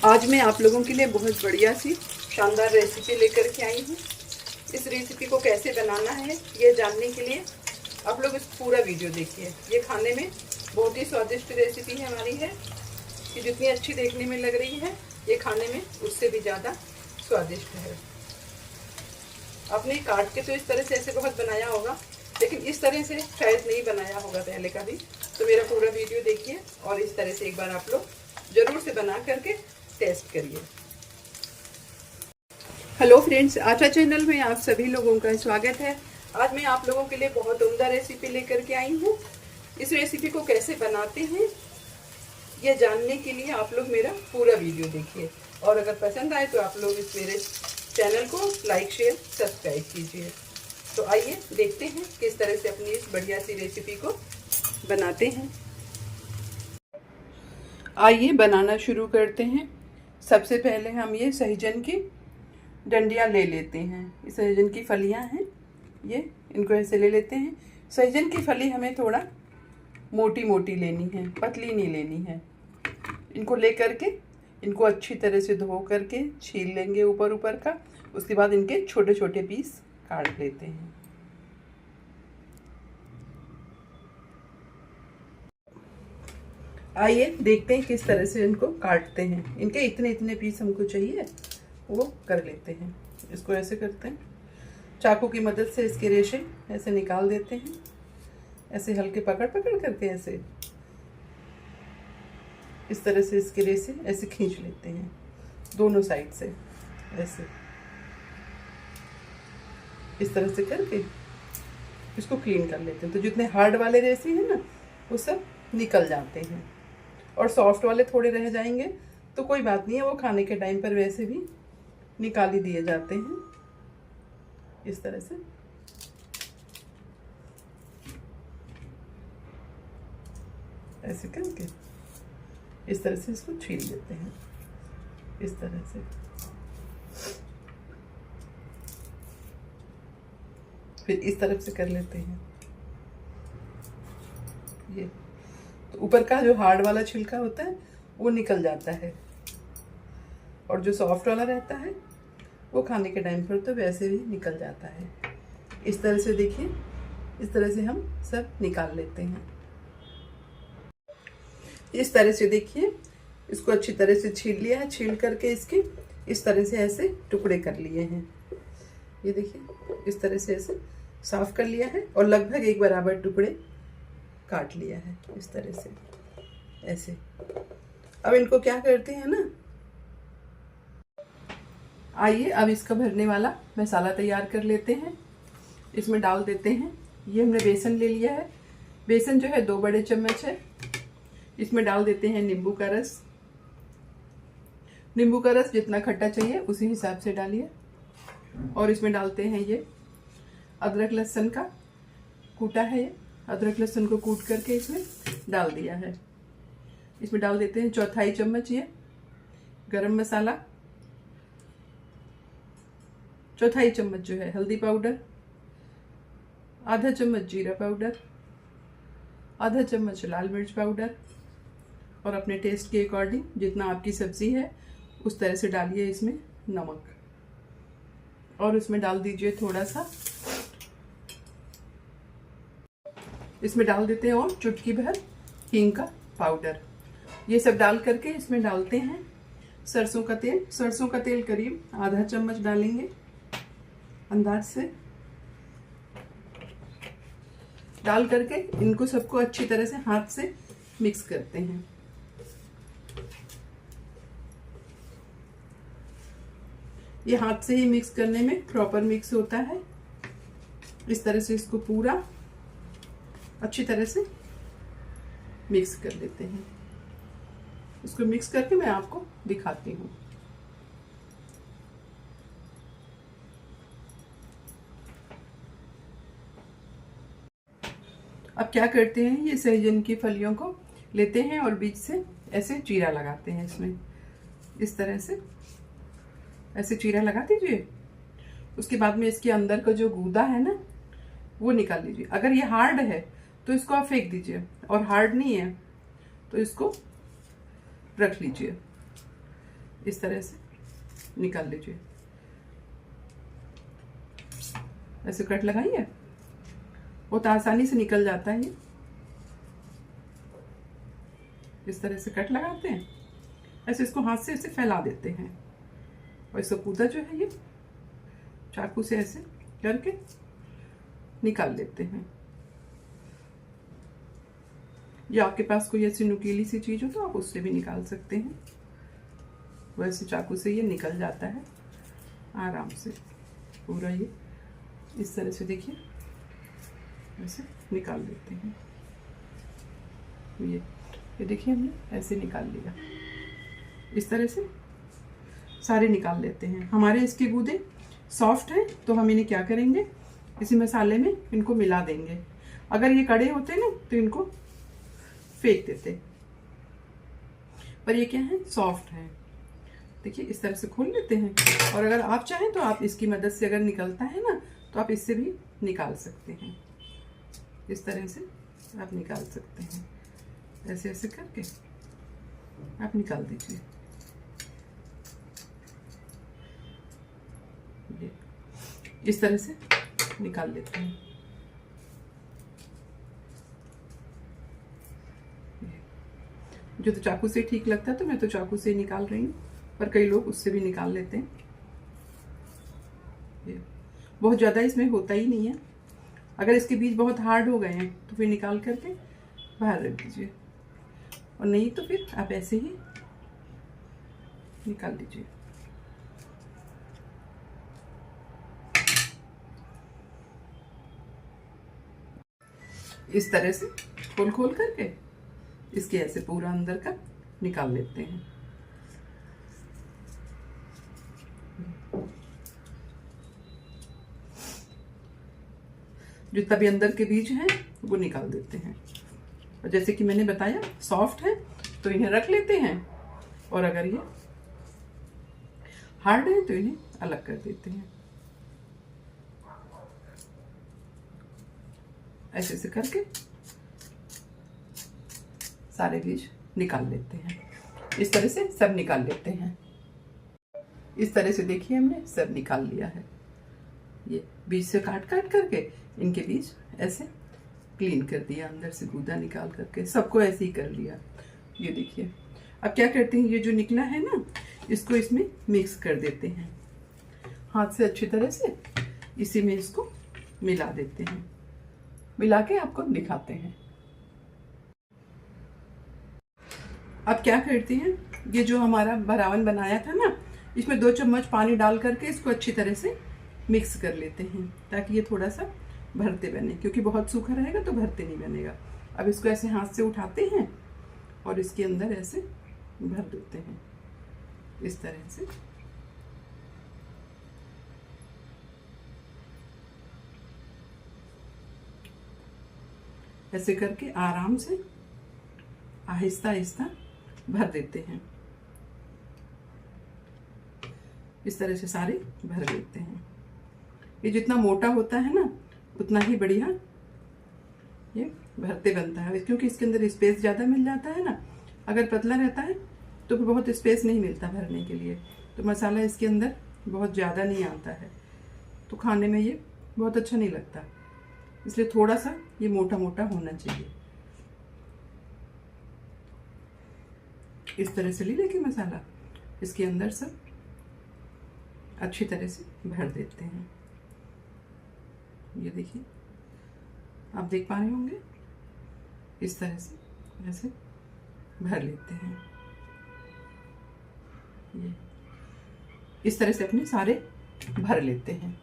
आज मैं आप लोगों के लिए बहुत बढ़िया सी शानदार रेसिपी लेकर के आई हूँ। इस रेसिपी को कैसे बनाना है ये जानने के लिए आप लोग इस पूरा वीडियो देखिए। ये खाने में बहुत ही स्वादिष्ट रेसिपी है हमारी है कि जितनी अच्छी देखने में लग रही है ये खाने में उससे भी ज़्यादा स्वादिष्ट है। आपने काट के तो इस तरह से ऐसे बहुत बनाया होगा, लेकिन इस तरह से शायद नहीं बनाया होगा पहले कभी। तो मेरा पूरा वीडियो देखिए और इस तरह से एक बार आप लोग ज़रूर से बना करके टेस्ट करिए। हेलो फ्रेंड्स, आटा चैनल में आप सभी लोगों का स्वागत है। आज मैं आप लोगों के लिए बहुत उम्दा रेसिपी लेकर के आई हूँ। इस रेसिपी को कैसे बनाते हैं ये जानने के लिए आप लोग मेरा पूरा वीडियो देखिए और अगर पसंद आए तो आप लोग इस मेरे चैनल को लाइक शेयर सब्सक्राइब कीजिए। तो आइए देखते हैं किस तरह से अपनी इस बढ़िया सी रेसिपी को बनाते हैं। आइए बनाना शुरू करते हैं। सबसे पहले हम ये सहजन की डंडियाँ ले लेते हैं। ये सहजन की फलियाँ हैं, ये इनको ऐसे ले लेते हैं। सहजन की फली हमें थोड़ा मोटी मोटी लेनी है, पतली नहीं लेनी है। इनको ले करके इनको अच्छी तरह से धो करके छील लेंगे ऊपर ऊपर का। उसके बाद इनके छोटे छोटे पीस काट लेते हैं। आइए देखते हैं किस तरह से इनको काटते हैं। इनके इतने इतने पीस हमको चाहिए वो कर लेते हैं। इसको ऐसे करते हैं, चाकू की मदद से इसके रेशे ऐसे निकाल देते हैं। ऐसे हल्के पकड़ पकड़ करके ऐसे इस तरह से इसके रेशे ऐसे खींच लेते हैं दोनों साइड से। ऐसे इस तरह से करके इसको क्लीन कर लेते हैं। तो जितने हार्ड वाले रेशे हैं ना वो सब निकल जाते हैं और सॉफ्ट वाले थोड़े रह जाएंगे तो कोई बात नहीं है, वो खाने के टाइम पर वैसे भी निकाल ही दिए जाते हैं। इस तरह से ऐसे करके इस तरह से इसको छील देते हैं। इस तरह से फिर इस तरफ से कर लेते हैं। ये तो ऊपर का जो हार्ड वाला छिलका होता है वो निकल जाता है और जो सॉफ्ट वाला रहता है वो खाने के टाइम पर तो वैसे भी निकल जाता है। इस तरह से देखिए, इस तरह से हम सब निकाल लेते हैं। इस तरह से देखिए, इसको अच्छी तरह से छील लिया है। छील करके इसके इस तरह से ऐसे टुकड़े कर लिए हैं। ये देखिए इस तरह से ऐसे साफ कर लिया है और लगभग एक बराबर टुकड़े काट लिया है इस तरह से ऐसे। अब इनको क्या करते हैं ना, आइए अब इसका भरने वाला मसाला तैयार कर लेते हैं। इसमें डाल देते हैं, ये हमने बेसन ले लिया है। बेसन जो है 2 बड़े चम्मच है। इसमें डाल देते हैं नींबू का रस। नींबू का रस जितना खट्टा चाहिए उसी हिसाब से डालिए। और इसमें डालते हैं ये अदरक लहसुन का कूटा है। ये अदरक लहसुन को कूट करके इसमें डाल दिया है। इसमें डाल देते हैं 1/4 चम्मच ये गरम मसाला। 1/4 चम्मच जो है हल्दी पाउडर। आधा चम्मच जीरा पाउडर। आधा चम्मच लाल मिर्च पाउडर। और अपने टेस्ट के अकॉर्डिंग जितना आपकी सब्जी है उस तरह से डालिए इसमें नमक। और इसमें डाल दीजिए थोड़ा सा, इसमें डाल देते हैं और चुटकी भर हींग का पाउडर। ये सब डाल करके इसमें डालते हैं सरसों का तेल। सरसों का तेल करीब आधा चम्मच डालेंगे अंदाज से। डाल करके इनको सबको अच्छी तरह से हाथ से मिक्स करते हैं। ये हाथ से ही मिक्स करने में प्रॉपर मिक्स होता है। इस तरह से इसको पूरा अच्छी तरह से मिक्स कर लेते हैं। इसको मिक्स करके मैं आपको दिखाती हूँ। अब क्या करते हैं, ये सहजन की फलियों को लेते हैं और बीच से ऐसे चीरा लगाते हैं इसमें। इस तरह से ऐसे चीरा लगा दीजिए। उसके बाद में इसके अंदर का जो गूदा है ना वो निकाल लीजिए। अगर ये हार्ड है तो इसको आप फेंक दीजिए और हार्ड नहीं है तो इसको रख लीजिए। इस तरह से निकाल लीजिए। ऐसे कट लगाइए, बहुत आसानी से निकल जाता है ये। इस तरह से कट लगाते हैं, ऐसे इसको हाथ से ऐसे फैला देते हैं और इसका गूदा जो है ये चाकू से ऐसे करके निकाल लेते हैं। या आपके पास कोई ऐसी नुकीली सी चीज हो तो आप उससे भी निकाल सकते हैं। वैसे चाकू से ये निकल जाता है आराम से पूरा। ये इस तरह से देखिए ऐसे निकाल लेते हैं। ये देखिए हमने ऐसे निकाल लिया। इस तरह से सारे निकाल लेते हैं। हमारे इसके गूदे सॉफ्ट हैं तो हम इन्हें क्या करेंगे, इसी मसाले में इनको मिला देंगे। अगर ये कड़े होते ना तो इनको फेंक देते, पर ये क्या है, सॉफ्ट है। देखिए इस तरह से खोल लेते हैं। और अगर आप चाहें तो आप इसकी मदद से, अगर निकलता है ना तो आप इससे भी निकाल सकते हैं। इस तरह से आप निकाल सकते हैं। ऐसे ऐसे करके आप निकाल दीजिए। ये इस तरह से निकाल लेते हैं। जो तो चाकू से ठीक लगता है तो मैं तो चाकू से ही निकाल रही हूँ, पर कई लोग उससे भी निकाल लेते हैं। ये बहुत ज़्यादा इसमें होता ही नहीं है। अगर इसके बीज बहुत हार्ड हो गए हैं तो फिर निकाल करके बाहर रख दीजिए, और नहीं तो फिर आप ऐसे ही निकाल लीजिए। इस तरह से खोल खोल करके इसके ऐसे पूरा अंदर का निकाल लेते हैं। जितना भी अंदर के बीज हैं वो निकाल देते हैं। और जैसे कि मैंने बताया सॉफ्ट है तो इन्हें रख लेते हैं, और अगर ये हार्ड है तो इन्हें अलग कर देते हैं। ऐसे से करके सारे बीज निकाल लेते हैं। इस तरह से सब निकाल लेते हैं। इस तरह से देखिए हमने सब निकाल लिया है। ये बीज से काट काट करके इनके बीज ऐसे क्लीन कर दिया, अंदर से गूदा निकाल करके सबको ऐसे ही कर लिया। ये देखिए अब क्या करते हैं, ये जो निकला है ना इसको इसमें मिक्स कर देते हैं हाथ से अच्छी तरह से। इसी में इसको मिला देते हैं, मिला के आपको दिखाते हैं। अब क्या करते हैं, ये जो हमारा भरावन बनाया था ना इसमें 2 चम्मच पानी डाल करके इसको अच्छी तरह से मिक्स कर लेते हैं, ताकि ये थोड़ा सा भरते बने, क्योंकि बहुत सूखा रहेगा तो भरते नहीं बनेगा। अब इसको ऐसे हाथ से उठाते हैं और इसके अंदर ऐसे भर देते हैं इस तरह से। ऐसे करके आराम से आहिस्ता आहिस्ता भर देते हैं। इस तरह से सारे भर देते हैं। ये जितना मोटा होता है ना उतना ही बढ़िया ये भरते बनता है, क्योंकि इसके अंदर स्पेस ज़्यादा मिल जाता है ना। अगर पतला रहता है तो फिर बहुत स्पेस नहीं मिलता भरने के लिए, तो मसाला इसके अंदर बहुत ज़्यादा नहीं आता है, तो खाने में ये बहुत अच्छा नहीं लगता। इसलिए थोड़ा सा ये मोटा मोटा होना चाहिए। इस तरह से ले लेके मसाला इसके अंदर सब अच्छी तरह से भर देते हैं। ये देखिए आप देख पा रहे होंगे, इस तरह से ऐसे भर लेते हैं। ये इस तरह से अपने सारे भर लेते हैं।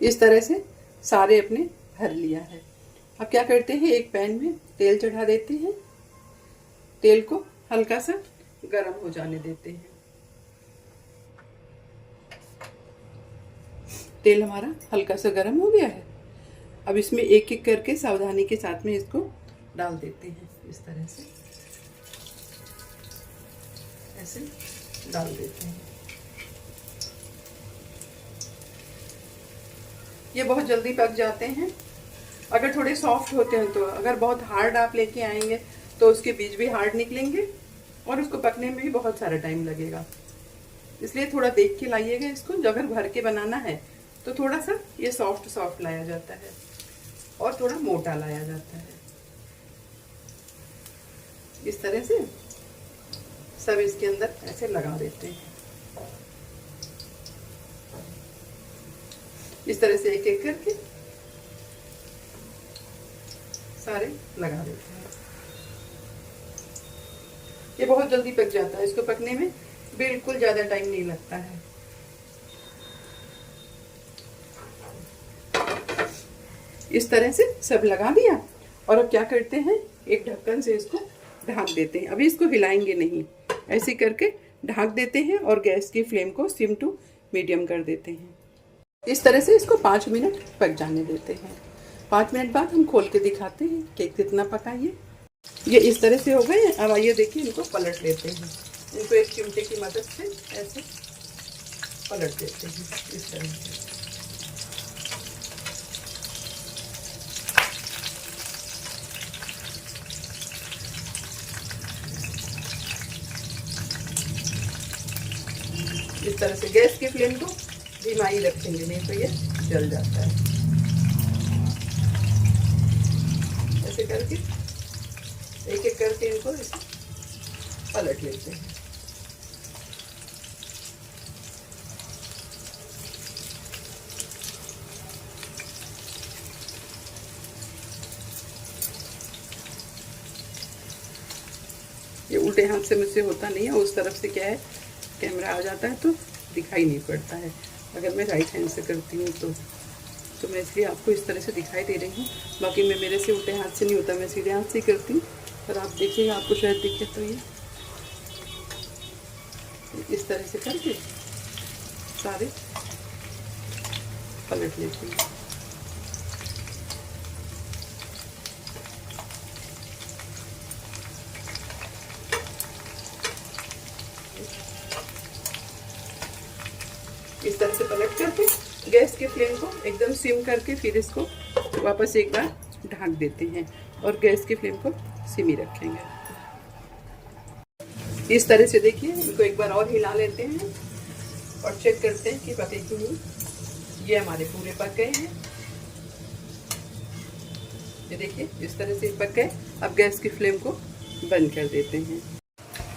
इस तरह से सारे अपने भर लिया है। अब क्या करते हैं, एक पैन में तेल चढ़ा देते हैं। तेल को हल्का सा गरम हो जाने देते हैं। तेल हमारा हल्का सा गरम हो गया है। अब इसमें एक एक करके सावधानी के साथ में इसको डाल देते हैं। इस तरह से ऐसे डाल देते हैं। ये बहुत जल्दी पक जाते हैं अगर थोड़े सॉफ्ट होते हैं तो। अगर बहुत हार्ड आप लेके आएंगे तो उसके बीज भी हार्ड निकलेंगे और उसको पकने में भी बहुत सारा टाइम लगेगा। इसलिए थोड़ा देख के लाइएगा इसको। अगर भर के बनाना है तो थोड़ा सा ये सॉफ्ट सॉफ्ट लाया जाता है और थोड़ा मोटा लाया जाता है। इस तरह से सब इसके अंदर ऐसे लगा देते हैं। इस तरह से एक एक करके सारे लगा देते हैं। ये बहुत जल्दी पक जाता है, इसको पकने में बिल्कुल ज्यादा टाइम नहीं लगता है। इस तरह से सब लगा दिया और अब क्या करते हैं, एक ढक्कन से इसको ढक देते हैं। अभी इसको हिलाएंगे नहीं, ऐसे करके ढक देते हैं और गैस की फ्लेम को सिम टू मीडियम कर देते हैं। इस तरह से इसको 5 मिनट पक जाने देते हैं। 5 मिनट बाद हम खोल के दिखाते हैं कि कितना पका ये इस तरह से हो गए। अब आइए देखिए, इनको पलट लेते हैं। इनको एक चिमटे की मदद से ऐसे पलट देते हैं इस तरह से। इस तरह से गैस की फ्लेम को धीमा ही रखेंगे, नहीं तो ये जल जाता है। ऐसे करके एक एक करके इनको ऐसे पलट लेते हैं। ये उल्टे हाथ से मुझसे होता नहीं है, उस तरफ से क्या है कैमरा आ जाता है तो दिखाई नहीं पड़ता है। अगर मैं राइट हैंड से करती हूँ तो मैं इसलिए आपको इस तरह से दिखाई दे रही हूँ। बाकी मैं मेरे से उल्टे हाथ से नहीं होता, मैं सीधे हाथ से ही करती हूँ। पर आप देखिएगा, आपको शायद दिखे तो ये इस तरह से करके सारे पलट लेती हूँ। इस तरह से पलट करके गैस की फ्लेम को एकदम सिम करके फिर इसको वापस एक बार ढक देते हैं और गैस की फ्लेम को सिम ही रखेंगे। इस तरह से देखिए, इनको एक बार और हिला लेते हैं और चेक करते हैं कि पके कि नहीं। ये हमारे पूरे पक गए हैं। ये देखिए इस तरह से पक गए। अब गैस की फ्लेम को बंद कर देते हैं।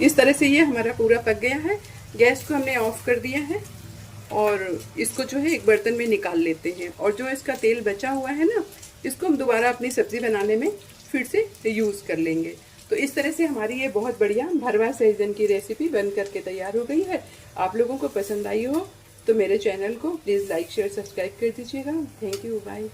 इस तरह से ये हमारा पूरा पक गया है। गैस को हमने ऑफ कर दिया है और इसको जो है एक बर्तन में निकाल लेते हैं। और जो इसका तेल बचा हुआ है ना, इसको हम दोबारा अपनी सब्जी बनाने में फिर से यूज़ कर लेंगे। तो इस तरह से हमारी ये बहुत बढ़िया भरवा सहजन की रेसिपी बन करके तैयार हो गई है। आप लोगों को पसंद आई हो तो मेरे चैनल को प्लीज़ लाइक शेयर सब्सक्राइब कर दीजिएगा। Thank you, bye.